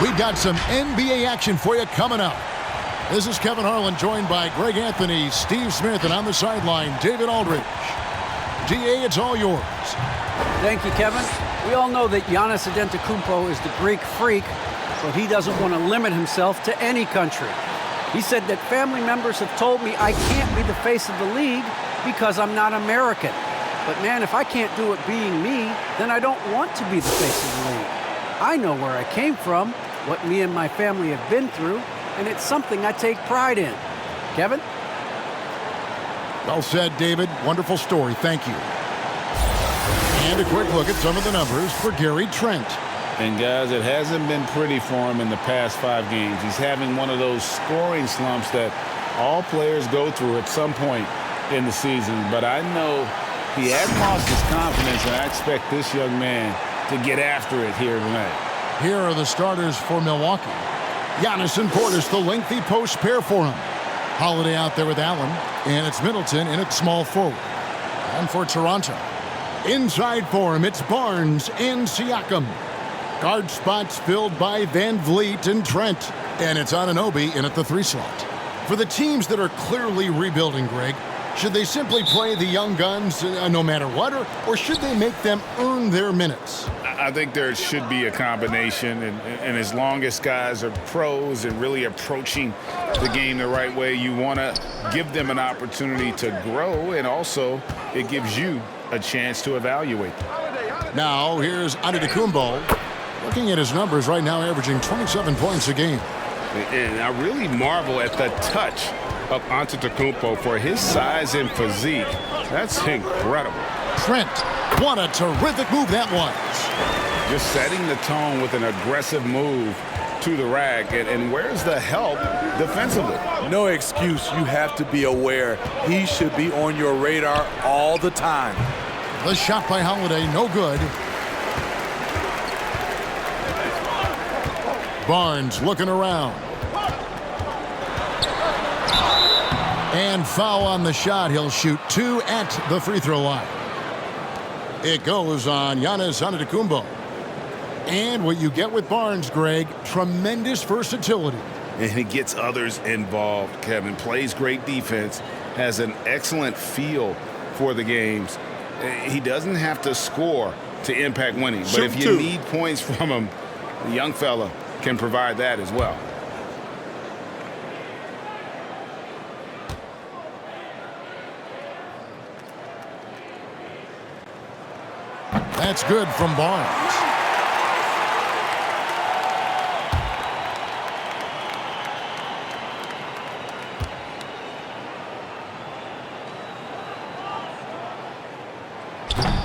We've got some NBA action for you coming up. This is Kevin Harlan, joined by Greg Anthony, Steve Smith, and on the sideline, David Aldridge. DA, it's all yours. Thank you, Kevin. We all know that Giannis Antetokounmpo is the Greek freak, but he doesn't want to limit himself to any country. He said that family members have told me I can't be the face of the league because I'm not American. But man, if I can't do it being me, then I don't want to be the face of the league. I know where I came from, what me and my family have been through, and it's something I take pride in. Kevin? Well said, David. Wonderful story. Thank you. And a quick look at some of the numbers for Gary Trent. And guys, it hasn't been pretty for him in the past 5 games. He's having one of those scoring slumps that all players go through at some point in the season. But I know he hasn't lost his confidence, and I expect this young man to get after it here tonight. Here are the starters for Milwaukee. Giannis and Portis, the lengthy post pair for him. Holiday out there with Allen, and it's Middleton in at small forward. And for Toronto, inside for him, it's Barnes and Siakam. Guard spots filled by Van Vliet and Trent. And it's Anunoby in at the 3 slot. For the teams that are clearly rebuilding, Greg, should they simply play the young guns no matter what, or should they make them earn their minutes? I think there should be a combination, and as long as guys are pros and really approaching the game the right way, you want to give them an opportunity to grow, and also it gives you a chance to evaluate them. Now here's Antetokounmpo. Looking at his numbers right now, averaging 27 points a game. And I really marvel at the touch of Antetokounmpo for his size and physique. That's incredible. Trent, what a terrific move that was. Just setting the tone with an aggressive move to the rack. And where's the help defensively? No excuse. You have to be aware. He should be on your radar all the time. The shot by Holiday, no good. Barnes looking around. And foul on the shot. He'll shoot 2 at the free throw line. It goes on Giannis Antetokounmpo. And what you get with Barnes, Greg, tremendous versatility. And he gets others involved, Kevin. Plays great defense, has an excellent feel for the games. He doesn't have to score to impact winning. But if you need points from him, the young fella can provide that as well. That's good from Barnes.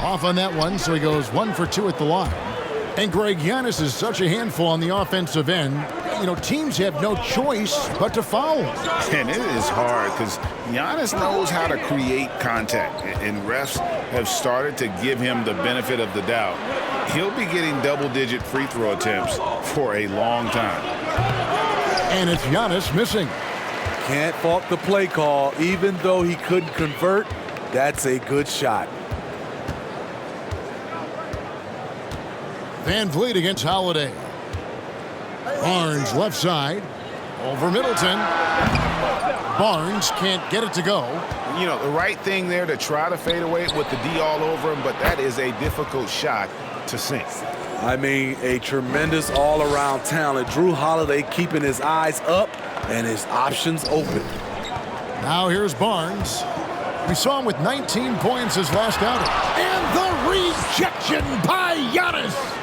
Off on that one, so he goes 1 for 2 at the line. And Greg, Giannis is such a handful on the offensive end. You know, teams have no choice but to foul. And it is hard because Giannis knows how to create contact, and refs have started to give him the benefit of the doubt. He'll be getting double-digit free throw attempts for a long time. And it's Giannis missing. Can't fault the play call. Even though he couldn't convert, that's a good shot. Van Vliet against Holiday. Barnes left side. Over Middleton. Barnes can't get it to go. You know, the right thing there to try to fade away with the D all over him, but that is a difficult shot to sink. I mean, a tremendous all-around talent. Drew Holiday keeping his eyes up and his options open. Now here's Barnes. We saw him with 19 points his last outing. And the rejection by Giannis.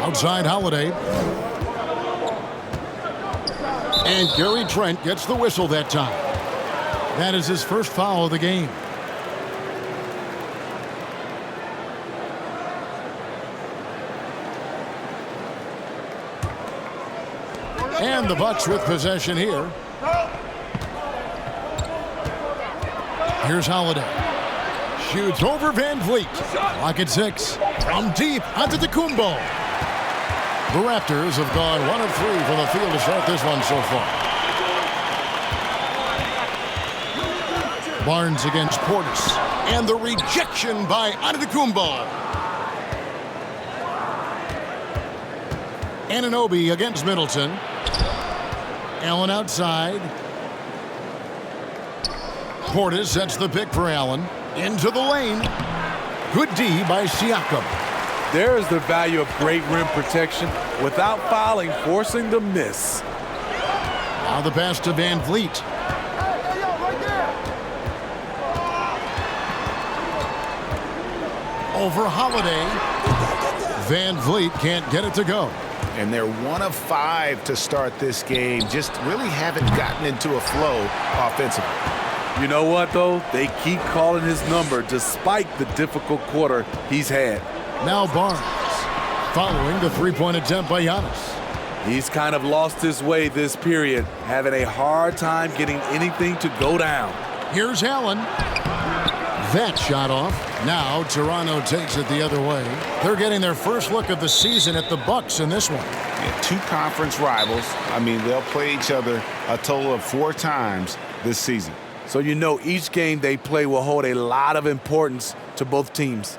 Outside Holiday. And Gary Trent gets the whistle that time. That is his first foul of the game. And the Bucks with possession here. Here's Holiday. Shoots over Van Vliet. Clock at 6. From deep Antetokounmpo. The Raptors have gone 1 of 3 from the field to start this one so far. Barnes against Portis. And the rejection by Antetokounmpo. Anunoby against Middleton. Allen outside. Portis sets the pick for Allen. Into the lane. Good D by Siakam. There's the value of great rim protection without fouling, forcing the miss. Now the pass to Van Vliet. Over Holiday. Van Vliet can't get it to go. And they're 1 of 5 to start this game. Just really haven't gotten into a flow offensively. You know what, though? They keep calling his number despite the difficult quarter he's had. Now Barnes, following the three-point attempt by Giannis. He's kind of lost his way this period, having a hard time getting anything to go down. Here's Allen. That shot off. Now Toronto takes it the other way. They're getting their first look of the season at the Bucks in this one. Yeah, 2 conference rivals. I mean, they'll play each other a total of 4 times this season. So you know each game they play will hold a lot of importance to both teams.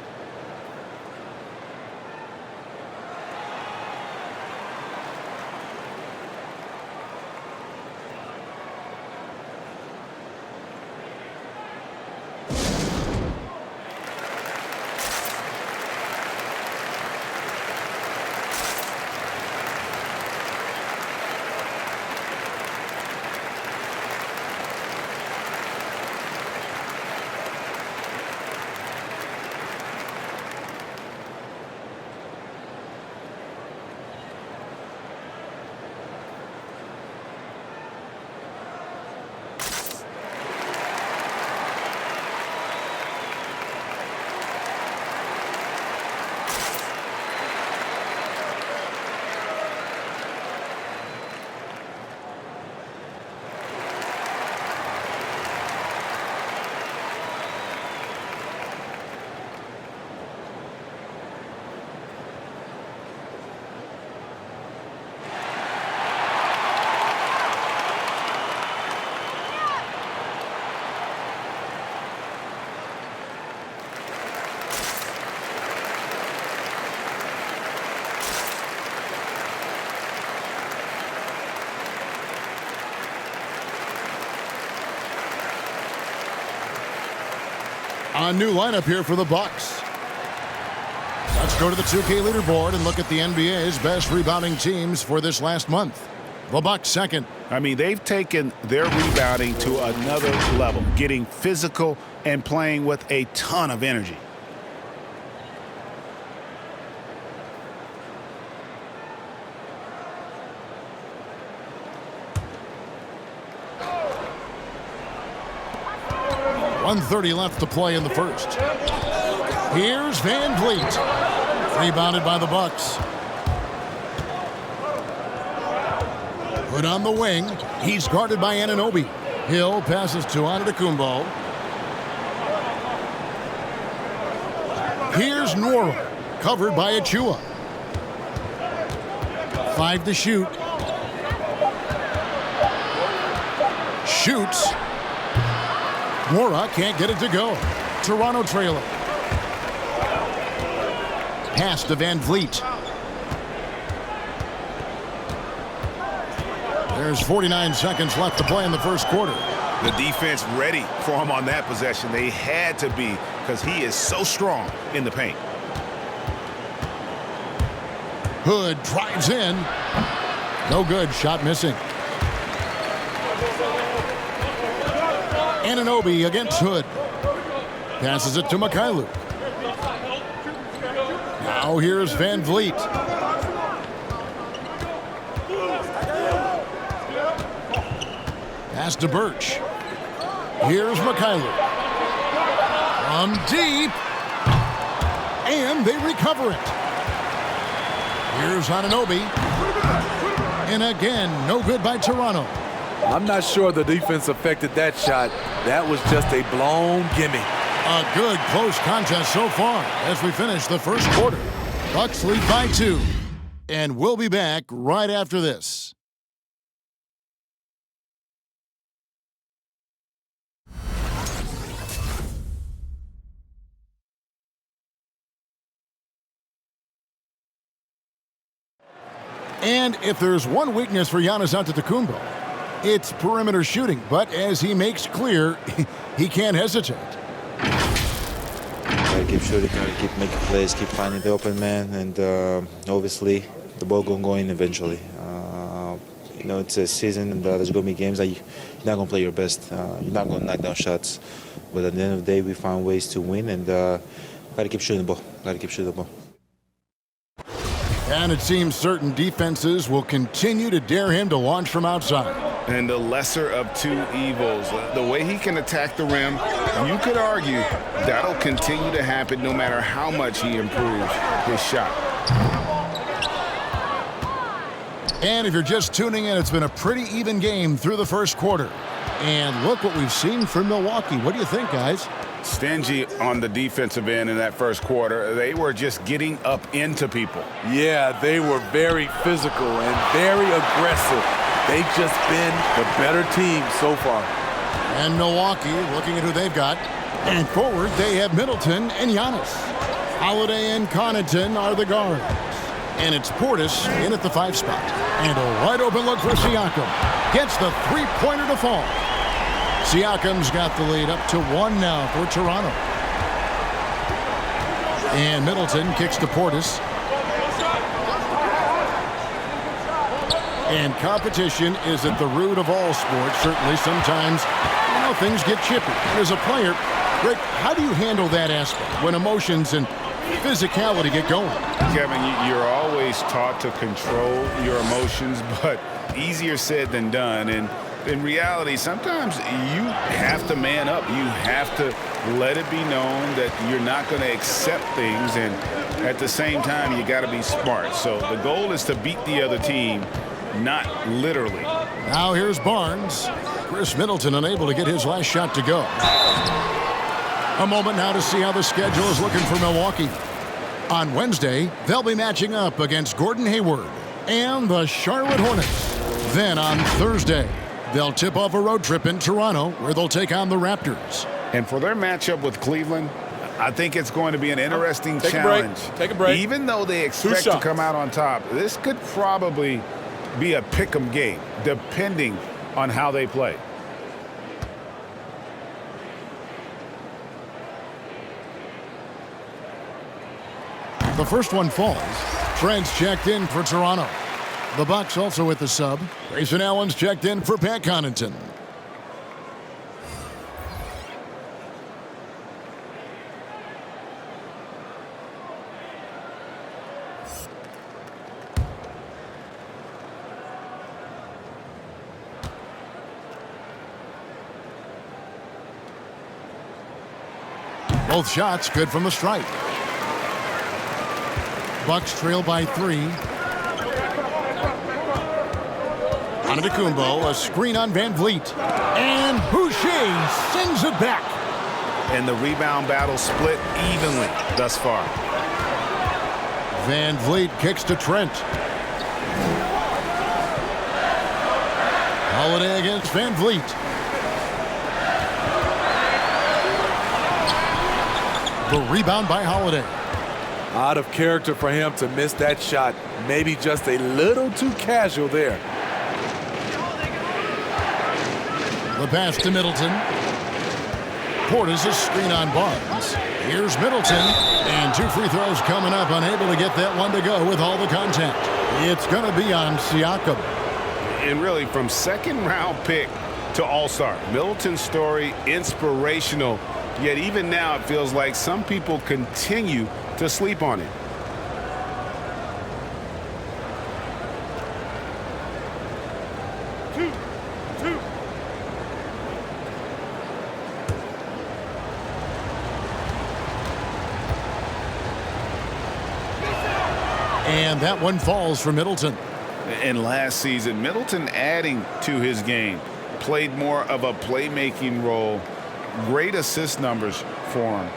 A new lineup here for the Bucks. Let's go to the 2K leaderboard and look at the NBA's best rebounding teams for this last month. The Bucks second. I mean, they've taken their rebounding to another level, getting physical and playing with a ton of energy. .130 left to play in the first. Here's Van Vliet. Rebounded by the Bucks. Put on the wing. He's guarded by Anunoby. Hill passes to Antetokounmpo. Here's Nora. Covered by Achua. 5 to shoot. Shoots. Mora can't get it to go. Toronto trailing. Pass to Van Vliet. There's 49 seconds left to play in the first quarter. The defense ready for him on that possession. They had to be because he is so strong in the paint. Hood drives in. No good. Shot missing. Anunoby against Hood. Passes it to Mikhailuk. Now here's Van Vliet. Pass to Birch. Here's Mikhailuk. From deep. And they recover it. Here's Anunoby. And again, no good by Toronto. I'm not sure the defense affected that shot. That was just a blown gimme. A good close contest so far as we finish the first quarter. Bucks lead by 2. And we'll be back right after this. And if there's one weakness for Giannis Antetokounmpo, it's perimeter shooting. But as he makes clear, he can't hesitate. Gotta keep shooting, gotta keep making plays, keep finding the open man, and obviously the ball gonna go in eventually. You know, it's a season, and there's gonna be games that you're not gonna play your best. You're not gonna knock down shots, but at the end of the day, we find ways to win, and gotta keep shooting the ball. Gotta keep shooting the ball. And it seems certain defenses will continue to dare him to launch from outside. And the lesser of two evils. The way he can attack the rim, you could argue that'll continue to happen no matter how much he improves his shot. And if you're just tuning in, it's been a pretty even game through the first quarter. And look what we've seen from Milwaukee. What do you think, guys? Stingy on the defensive end in that first quarter. They were just getting up into people. Yeah, they were very physical and very aggressive. They've just been the better team so far. And Milwaukee, looking at who they've got. And forward, they have Middleton and Giannis. Holiday and Connaughton are the guards. And it's Portis in at the 5 spot. And a wide open look for Siakam. Gets the three-pointer to fall. Siakam's got the lead up to 1 now for Toronto. And Middleton kicks to Portis. And competition is at the root of all sports. Certainly sometimes, things get chippy. As a player, Rick, how do you handle that aspect when emotions and physicality get going? Kevin, you're always taught to control your emotions, but easier said than done. And in reality, sometimes you have to man up. You have to let it be known that you're not going to accept things. And at the same time, you got to be smart. So the goal is to beat the other team, not literally. Now here's Barnes. Chris Middleton unable to get his last shot to go. A moment now to see how the schedule is looking for Milwaukee. On Wednesday, they'll be matching up against Gordon Hayward and the Charlotte Hornets. Then on Thursday, they'll tip off a road trip in Toronto where they'll take on the Raptors. And for their matchup with Cleveland, I think it's going to be an interesting challenge. Take a break. Even though they expect to come out on top, this could probably be a pick-em game, depending on how they play. The first one falls. Trent's checked in for Toronto. The Bucks also with the sub. Grayson Allen's checked in for Pat Connaughton. Both shots good from the stripe. Bucks trail by 3. Antetokounmpo, a screen on Van Vliet. And Boucher sends it back. And the rebound battle split evenly thus far. Van Vliet kicks to Trent. Holiday against Van Vliet. The rebound by Holiday. Out of character for him to miss that shot. Maybe just a little too casual there. The pass to Middleton. Portis' screen on Barnes. Here's Middleton. And 2 free throws coming up. Unable to get that one to go with all the contact. It's going to be on Siakam. And really, from second-round pick to all-star, Middleton's story inspirational. Yet even now, it feels like some people continue to sleep on it. And that one falls for Middleton. And last season, Middleton adding to his game, played more of a playmaking role. Great assist numbers for him.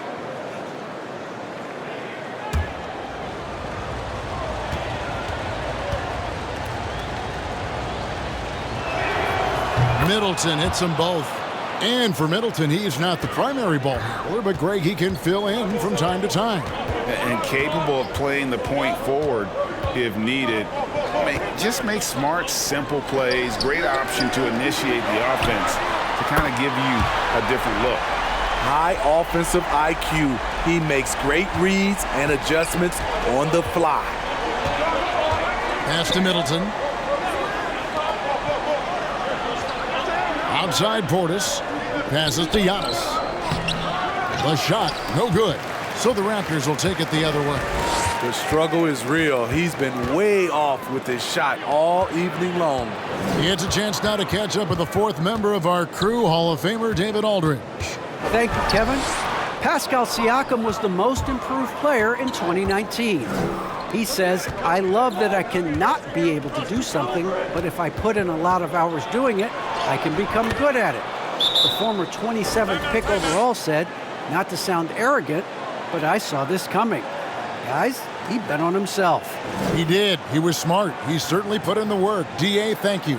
Middleton hits them both. And for Middleton, he's not the primary ball handler, but Greg, he can fill in from time to time. And capable of playing the point forward if needed. just make smart, simple plays. Great option to initiate the offense to kind of give you a different look. High offensive IQ. He makes great reads and adjustments on the fly. Pass to Middleton. Outside Portis. Passes to Giannis. The shot, no good. So the Raptors will take it the other way. The struggle is real. He's been way off with his shot all evening long. He gets a chance now to catch up with the fourth member of our crew, Hall of Famer David Aldridge. Thank you, Kevin. Pascal Siakam was the most improved player in 2019. He says, I love that I cannot be able to do something, but if I put in a lot of hours doing it, I can become good at it. The former 27th pick overall said, not to sound arrogant, but I saw this coming. Guys, he bet on himself. He did. He was smart. He certainly put in the work. DA, thank you.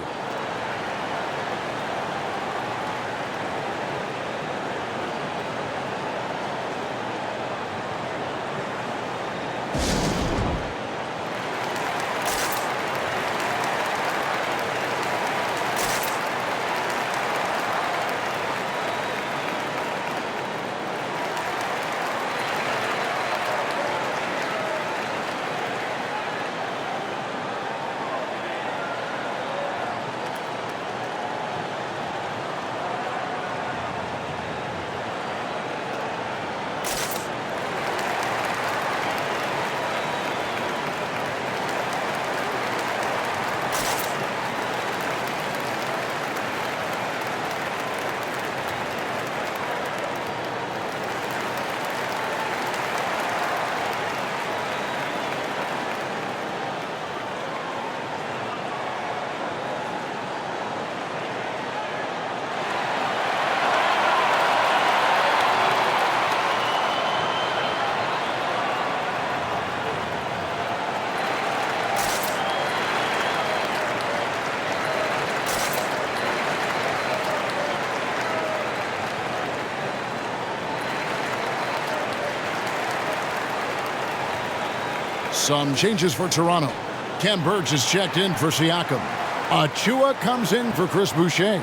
Some changes for Toronto. Ken Burge is checked in for Siakam. Achua comes in for Chris Boucher.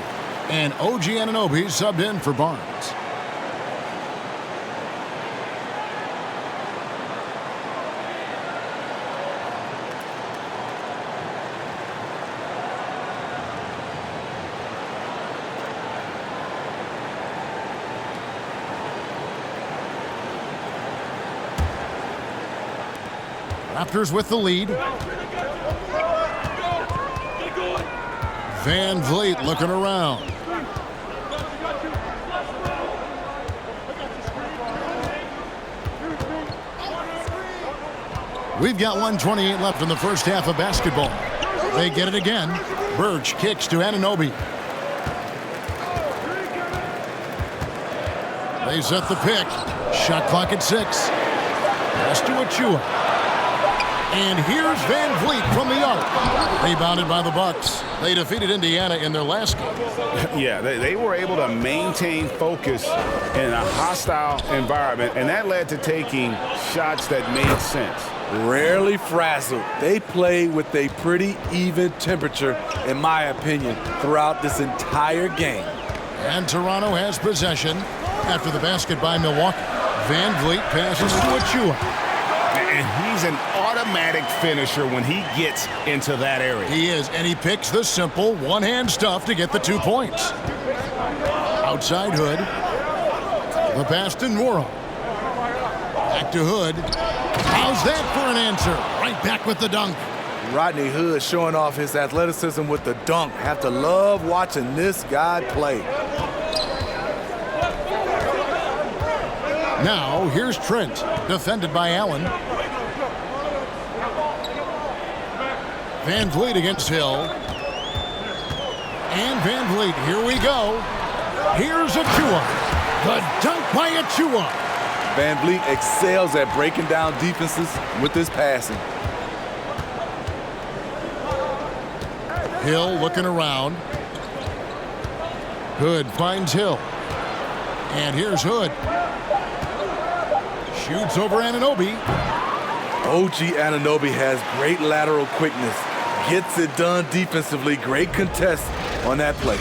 And OG Anunoby subbed in for Barnes. Raptors with the lead. Van Vliet looking around. We've got 1:28 left in the first half of basketball. They get it again. Burge kicks to Anunoby. They set the pick. Shot clock at 6. Pass to Achua. And here's Van Vliet from the arc. Rebounded by the Bucks. They defeated Indiana in their last game. Yeah, they were able to maintain focus in a hostile environment, and that led to taking shots that made sense. Rarely frazzled. They play with a pretty even temperature, in my opinion, throughout this entire game. And Toronto has possession after the basket by Milwaukee. Van Vliet passes to Achua. And he's an automatic finisher when he gets into that area. He is, and he picks the simple one-hand stuff to get the 2 points. Outside Hood. The pass to Noro. Back to Hood. How's that for an answer? Right back with the dunk. Rodney Hood showing off his athleticism with the dunk. Have to love watching this guy play. Now, here's Trent, defended by Allen. Van Vliet against Hill. And Van Vliet, here we go. Here's Achua. The dunk by Achua. Van Vliet excels at breaking down defenses with his passing. Hill looking around. Hood finds Hill. And here's Hood. Shoots over Anunoby. OG Anunoby has great lateral quickness. gets it done defensively. Great contest on that play.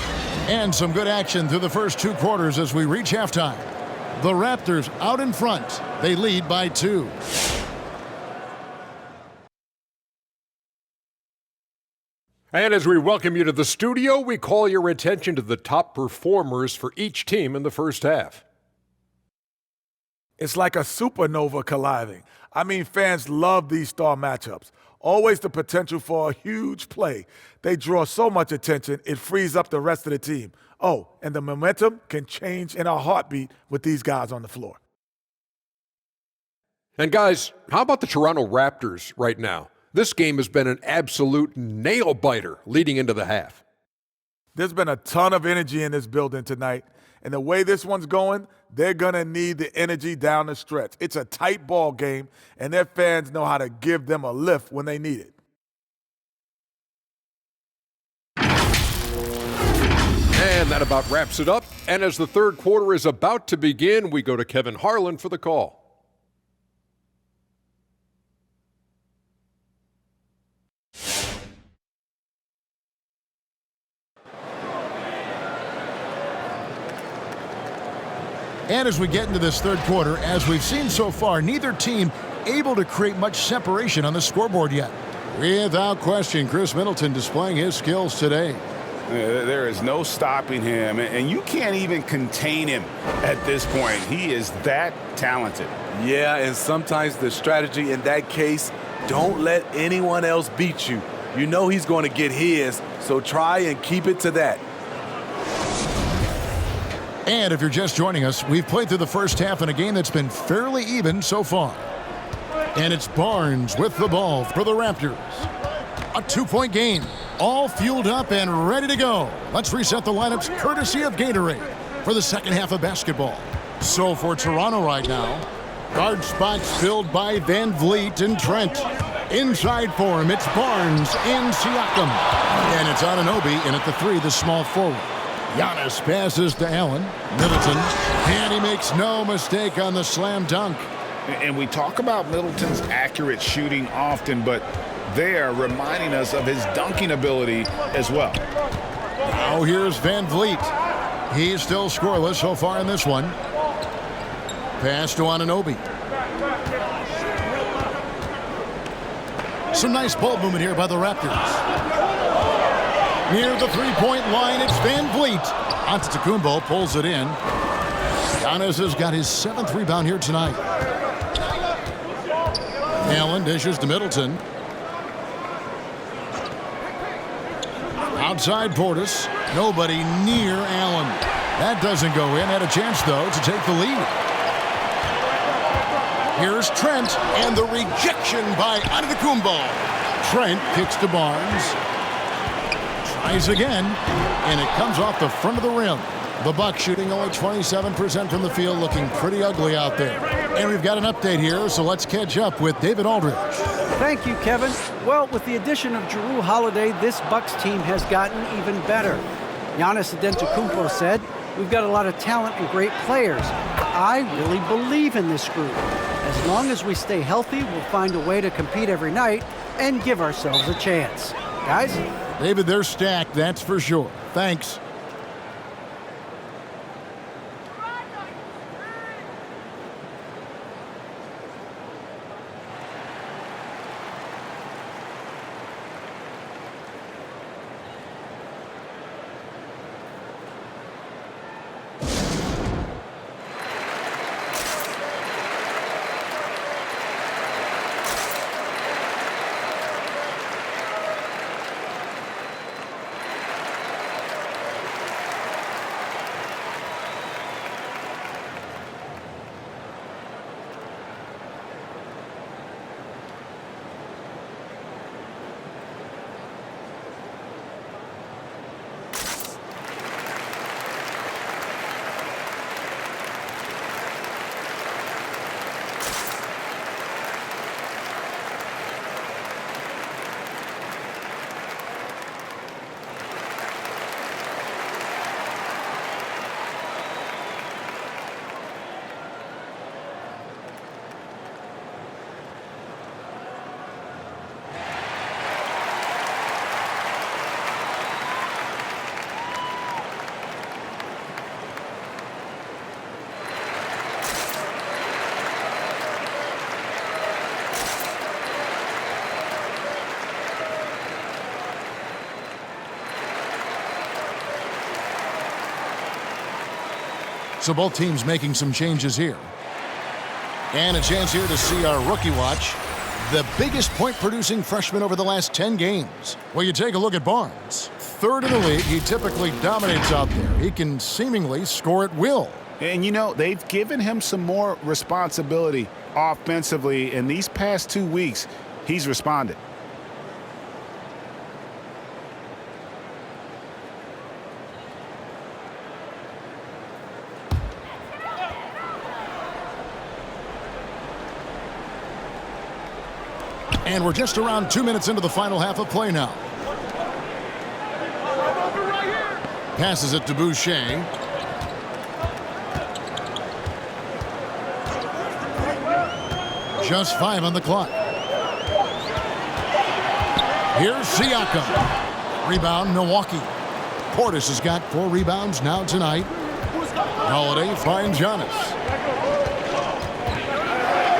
And some good action through the first 2 quarters as we reach halftime. The Raptors out in front. They lead by 2. And as we welcome you to the studio, we call your attention to the top performers for each team in the first half. It's like a supernova colliding. I mean, fans love these star matchups. Always the potential for a huge play. They draw so much attention, it frees up the rest of the team. Oh, and the momentum can change in a heartbeat with these guys on the floor. And guys, how about the Toronto Raptors right now? This game has been an absolute nail-biter leading into the half. There's been a ton of energy in this building tonight, and the way this one's going, they're going to need the energy down the stretch. It's a tight ball game, and their fans know how to give them a lift when they need it. And that about wraps it up. And as the third quarter is about to begin, we go to Kevin Harlan for the call. And as we get into this third quarter, as we've seen so far, neither team able to create much separation on the scoreboard yet. Without question, Chris Middleton displaying his skills today. There is no stopping him, and you can't even contain him at this point. He is that talented. Yeah, and sometimes the strategy in that case, don't let anyone else beat you. You know he's going to get his, so try and keep it to that. And if you're just joining us, we've played through the first half in a game that's been fairly even so far. And it's Barnes with the ball for the Raptors. A 2-point game, all fueled up and ready to go. Let's reset the lineups courtesy of Gatorade for the second half of basketball. So for Toronto right now, guard spots filled by Van Vliet and Trent. Inside for him, it's Barnes and Siakam. And it's Anunoby in at the 3, the small forward. Giannis passes to Allen. Middleton, and he makes no mistake on the slam dunk. And we talk about Middleton's accurate shooting often, but they are reminding us of his dunking ability as well. Now here's Van Vliet. He's still scoreless so far in this one. Pass to Anunoby. Some nice ball movement here by the Raptors. Near the three-point line, it's Van Vliet. Antetokounmpo pulls it in. Giannis has got his 7th rebound here tonight. Allen dishes to Middleton. Outside Portis. Nobody near Allen. That doesn't go in. Had a chance, though, to take the lead. Here's Trent, and the rejection by Antetokounmpo. Trent kicks to Barnes. Tries again, and it comes off the front of the rim. The Bucks shooting only 27% from the field, looking pretty ugly out there. And we've got an update here, so let's catch up with David Aldridge. Thank you, Kevin. Well, with the addition of Jrue Holiday, this Bucks team has gotten even better. Giannis Antetokounmpo said, "We've got a lot of talent and great players. I really believe in this group. As long as we stay healthy, we'll find a way to compete every night and give ourselves a chance." Guys? David, they're stacked, that's for sure. Thanks. So both teams making some changes here. And a chance here to see our rookie watch. The biggest point-producing freshman over the last 10 games. Well, you take a look at Barnes. Third in the league, he typically dominates out there. He can seemingly score at will. And, you know, they've given him some more responsibility offensively. In these past 2 weeks, he's responded. And we're just around 2 minutes into the final half of play now. Passes it to Boucher. Just 5 on the clock. Here's Siakam. Rebound, Milwaukee. Portis has got 4 rebounds now tonight. Holiday finds Giannis.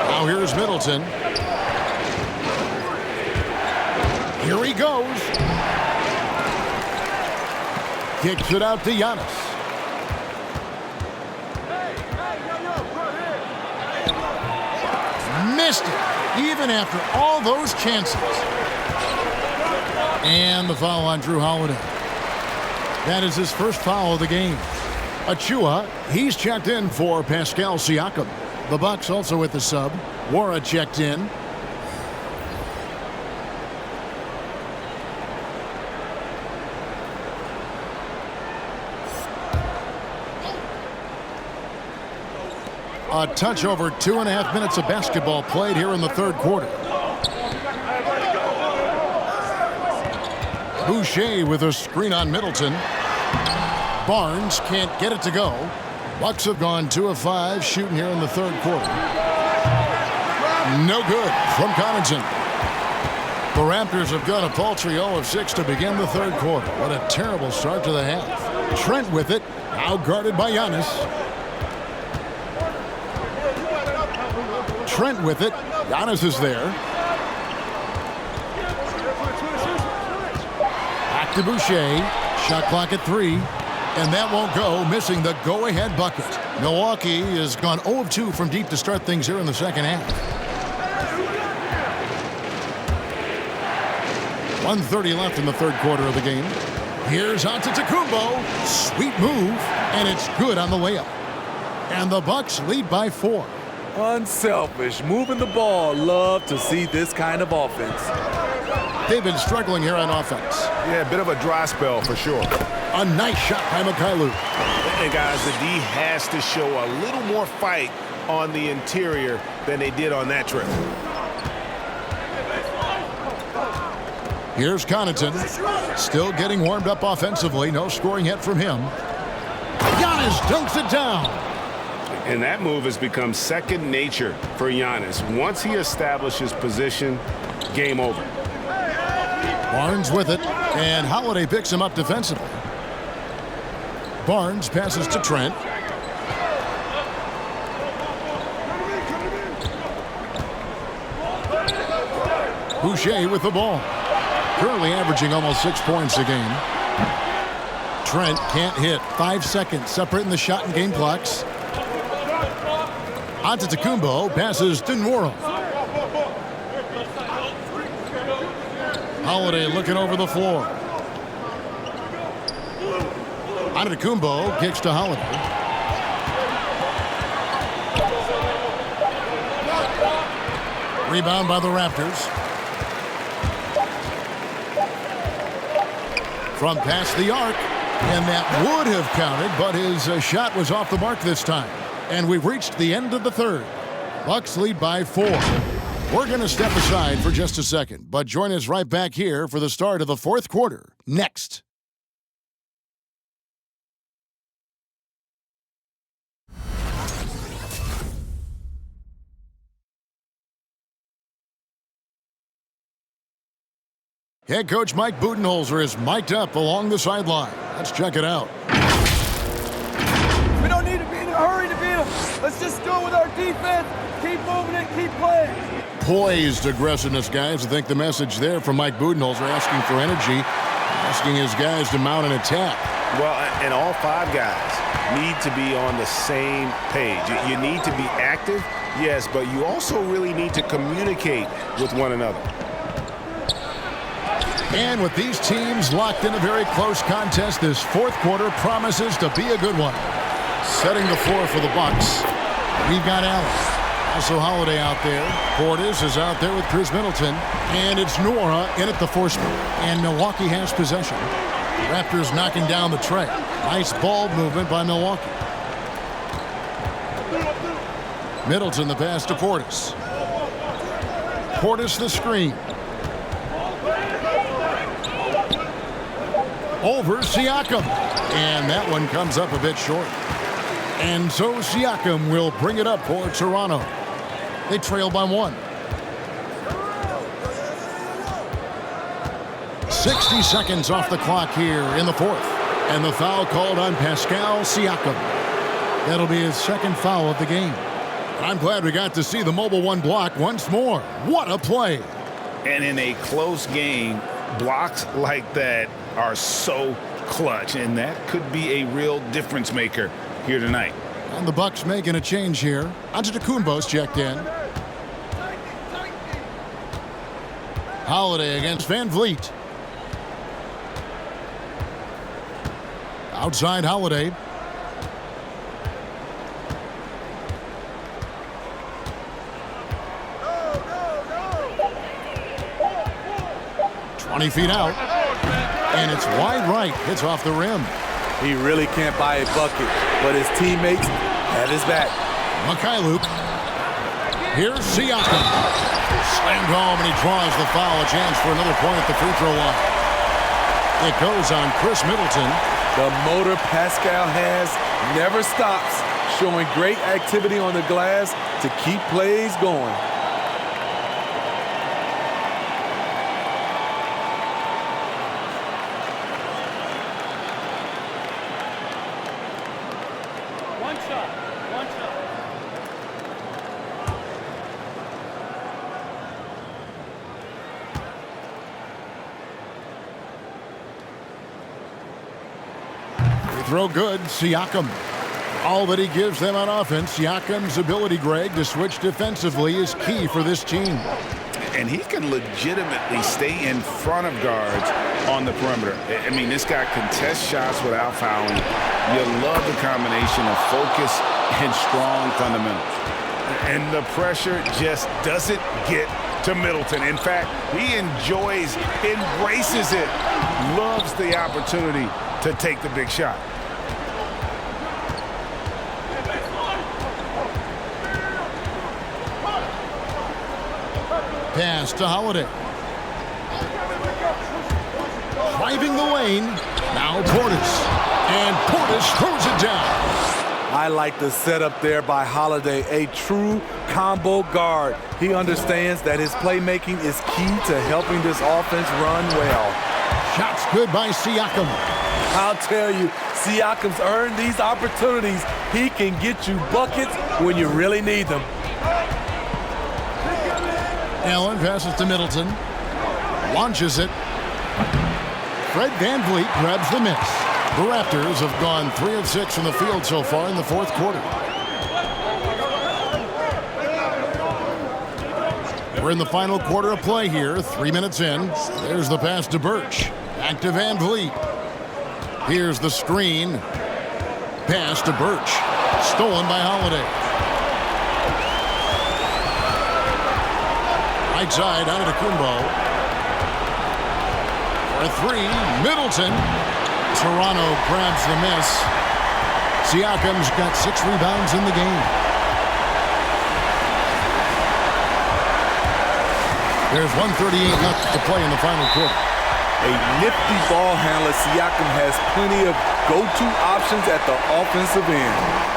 Now here's Middleton. Here he goes. Kicks it out to Giannis. Missed it, even after all those chances. And the foul on Drew Holiday. That is his first foul of the game. Achua, he's checked in for Pascal Siakam. The Bucks also with the sub. Wara checked in. A touch over 2.5 minutes of basketball played here in the third quarter. Boucher with a screen on Middleton. Barnes can't get it to go. Bucks have gone 2 of 5 shooting here in the third quarter. No good from Connaughton. The Raptors have got a paltry 0 of 6 to begin the third quarter. What a terrible start to the half. Trent with it, now guarded by Giannis. Trent with it. Giannis is there. Back to Boucher. Shot clock at 3. And that won't go, missing the go-ahead bucket. Milwaukee has gone 0 of 2 from deep to start things here in the second half. 1:30 left in the third quarter of the game. Here's Antetokounmpo. Sweet move, and it's good on the layup. And the Bucks lead by 4. Unselfish, moving the ball. Love to see this kind of offense. They've been struggling here on offense. Yeah, a bit of a dry spell for sure. A nice shot by Mikhailuk. And guys, the D has to show a little more fight on the interior than they did on that trip. Here's Connaughton. Still getting warmed up offensively. No scoring yet from him. Giannis dunks it down. And that move has become second nature for Giannis. Once he establishes position, game over. Barnes with it, and Holiday picks him up defensively. Barnes passes to Trent. Boucher with the ball. Currently averaging almost 6 points a game. Trent can't hit. 5 seconds separating the shot and game clocks. Antetokounmpo passes to Nwora. Holiday looking over the floor. Antetokounmpo kicks to Holiday. Rebound by the Raptors. From past the arc, and that would have counted, but his shot was off the mark this time. And we've reached the end of the third. Bucks lead by 4. We're going to step aside for just a second, but join us right back here for the start of the fourth quarter. Next. Head coach Mike Budenholzer is mic'd up along the sideline. Let's check it out. We don't need to be in a hurry to beat them. Let's just go with our defense. Keep moving it, keep playing. Poised aggressiveness, guys. I think the message there from Mike Budenholzer asking for energy, asking his guys to mount an attack. Well, and all 5 guys need to be on the same page. You need to be active, yes, but you also really need to communicate with one another. And with these teams locked in a very close contest, this fourth quarter promises to be a good one. Setting the floor for the Bucks, we've got Allen. Also Holiday out there. Portis is out there with Chris Middleton. And it's Nora in at the force. And Milwaukee has possession. Raptors knocking down the tray. Nice ball movement by Milwaukee. Middleton the pass to Portis. Portis the screen. Over Siakam. And that one comes up a bit short. And so Siakam will bring it up for Toronto. They trail by 1. 60 seconds off the clock here in the fourth. And the foul called on Pascal Siakam. That'll be his second foul of the game. I'm glad we got to see the mobile 1 block once more. What a play. And in a close game, blocks like that are so clutch, and that could be a real difference maker here tonight. And the Bucks making a change here. Antetokounmpo's checked in. Holiday against Van Vliet. Outside Holiday. "20 feet out. And it's wide right. Hits off the rim. He really can't buy a bucket, but his teammates have his back. Mikhailuk. Here's Siakam. Slammed home, and he draws the foul. A chance for another point at the free throw line. It goes on Chris Middleton. The motor Pascal has never stops, showing great activity on the glass to keep plays going. Throw good, Siakam. All that he gives them on offense, Siakam's ability, Greg, to switch defensively is key for this team. And he can legitimately stay in front of guards on the perimeter. I mean, this guy contests shots without fouling. You love the combination of focus and strong fundamentals. And the pressure just doesn't get to Middleton. In fact, he enjoys, embraces it, loves the opportunity to take the big shot. Pass to Holiday. Driving the lane. Now Portis. And Portis throws it down. I like the setup there by Holiday, a true combo guard. He understands that his playmaking is key to helping this offense run well. Shots good by Siakam. I'll tell you, Siakam's earned these opportunities. He can get you buckets when you really need them. Allen passes to Middleton. Launches it. Fred Van Vliet grabs the miss. The Raptors have gone 3 of 6 from the field so far in the fourth quarter. We're in the final quarter of play here. 3 minutes in. There's the pass to Birch. Back to Van Vliet. Here's the screen. Pass to Birch. Stolen by Holiday. Right side, Antetokounmpo. For a 3, Middleton. Toronto grabs the miss. Siakam's got 6 rebounds in the game. There's 1:38 left to play in the final quarter. A nifty ball handler, Siakam has plenty of go-to options at the offensive end.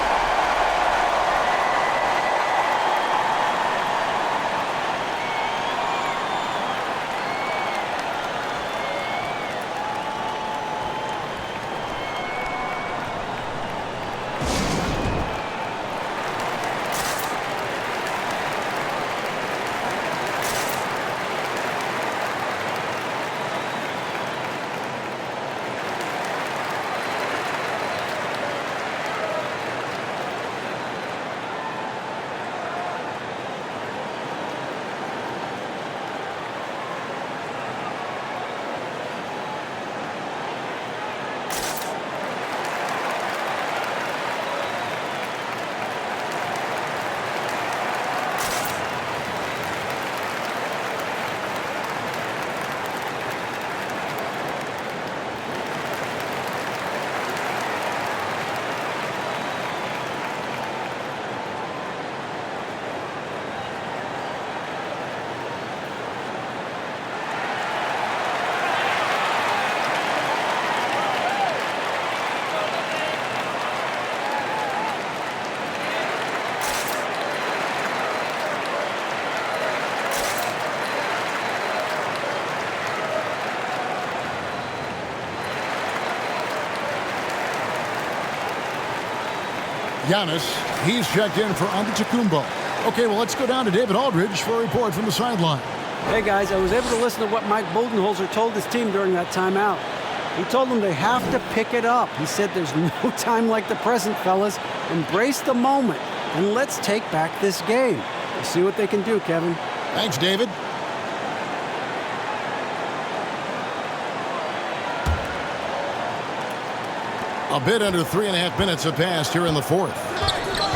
Giannis, he's checked in for Antetokounmpo. Okay, well, let's go down to David Aldridge for a report from the sideline. Hey, guys, I was able to listen to what Mike Budenholzer told his team during that timeout. He told them they have to pick it up. He said there's no time like the present, fellas. Embrace the moment, and let's take back this game. We'll see what they can do, Kevin. Thanks, David. A bit under 3.5 minutes have passed here in the fourth.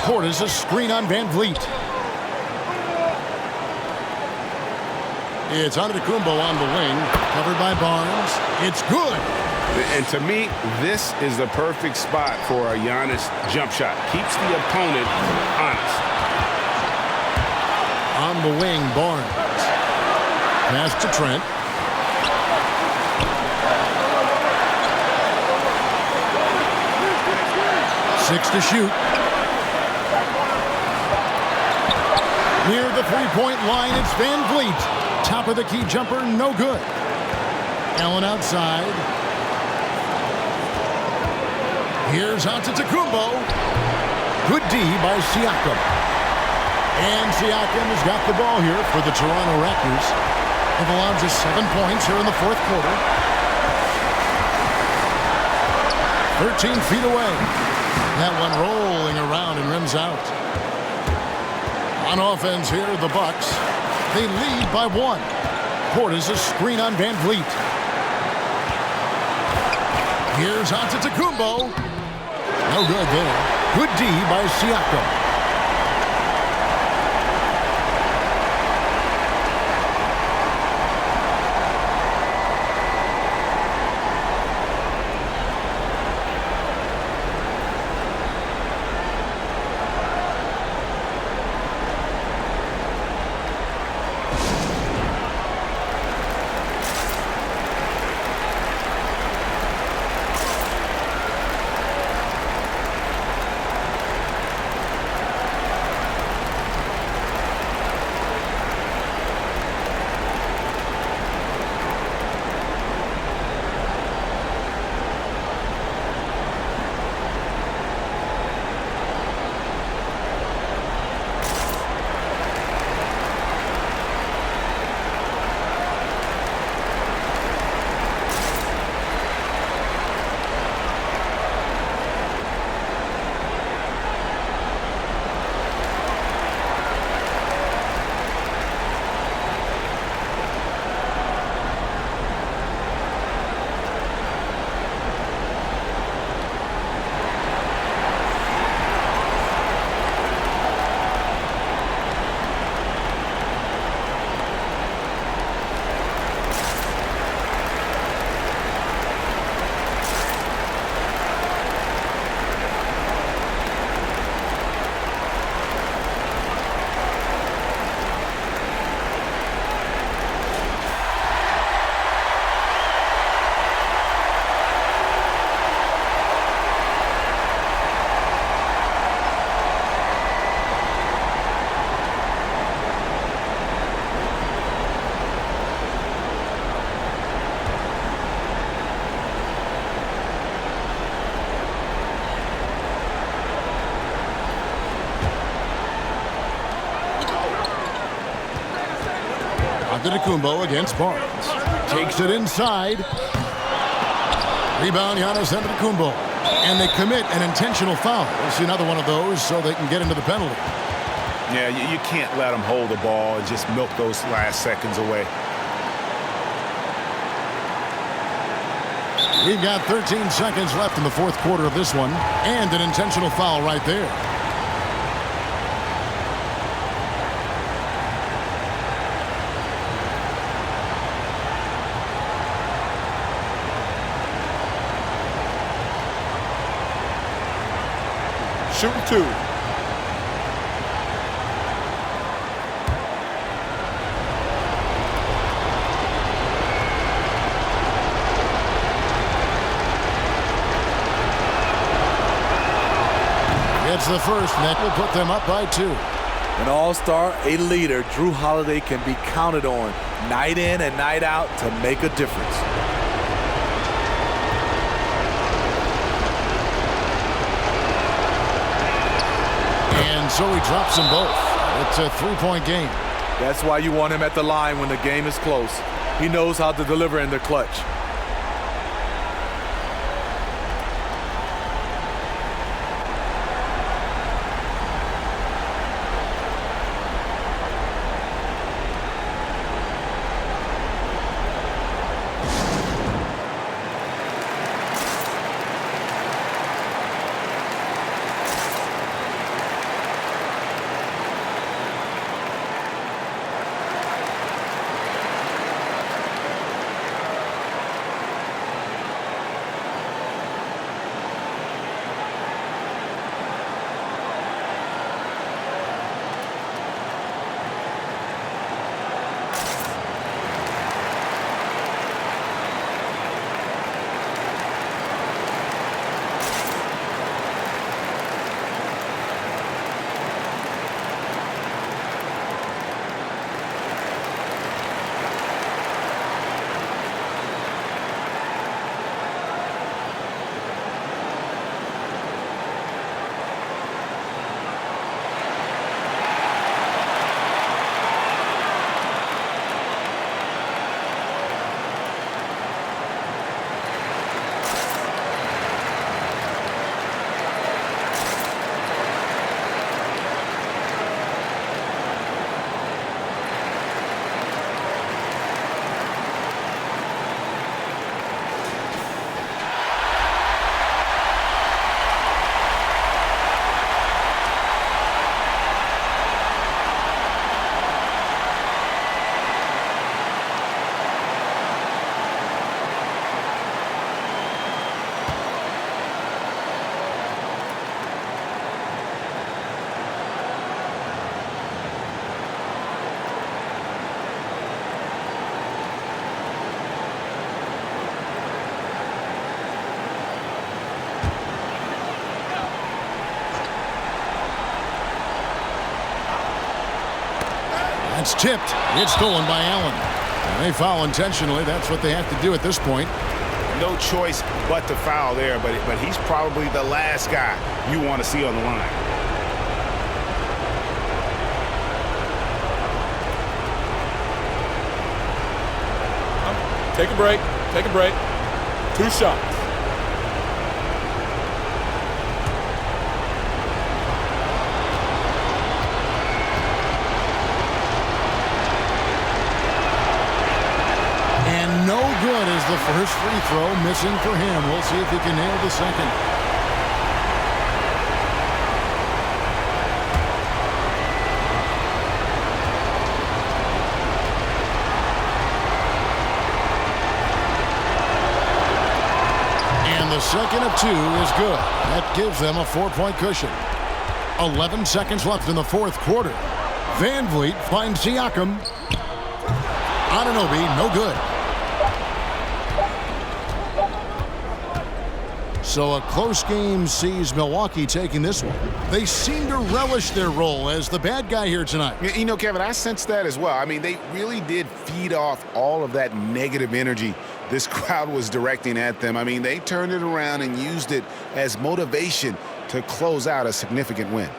Portis a screen on Van Vliet. It's Antetokounmpo on the wing, covered by Barnes. It's good. And to me, this is the perfect spot for a Giannis jump shot. Keeps the opponent honest. On the wing, Barnes. Pass to Trent. Six to shoot. Near the three-point line, it's Van Vliet. Top of the key jumper, no good. Allen outside. Here's Antetokounmpo. Good D by Siakam. And Siakam has got the ball here for the Toronto Raptors. They've allowed just 7 points here in the fourth quarter. 13 feet away. That one rolling around and rims out. On offense here, the Bucks. They lead by 1. Portis a screen on Van Vliet. Here's Antetokounmpo. No good there. Good D by Siakam. Antetokounmpo against Barnes. Takes it inside. Rebound, Giannis Antetokounmpo. And they commit an intentional foul. We'll see another one of those so they can get into the penalty. Yeah, you can't let them hold the ball and just milk those last seconds away. We've got 13 seconds left in the fourth quarter of this one. And an intentional foul right there. Shooting 2. It's the first, and that will put them up by 2. An all-star, a leader, Jrue Holiday can be counted on night in and night out to make a difference. so he drops them both. It's a 3-point game. That's why you want him at the line when the game is close. He knows how to deliver in the clutch. It's tipped. It's stolen by Allen. And they foul intentionally. That's what they have to do at this point. No choice but to foul there, but he's probably the last guy you want to see on the line. Take a break. Take a break. 2 shots. No good is the first free throw, missing for him. We'll see if he can nail the second. And the second of 2 is good. That gives them a 4-point cushion. 11 seconds left in the fourth quarter. Van Vliet finds Siakam. Anunoby, no good. So a close game sees Milwaukee taking this one. They seem to relish their role as the bad guy here tonight. You know, Kevin, I sense that as well. I mean, they really did feed off all of that negative energy this crowd was directing at them. I mean, they turned it around and used it as motivation to close out a significant win.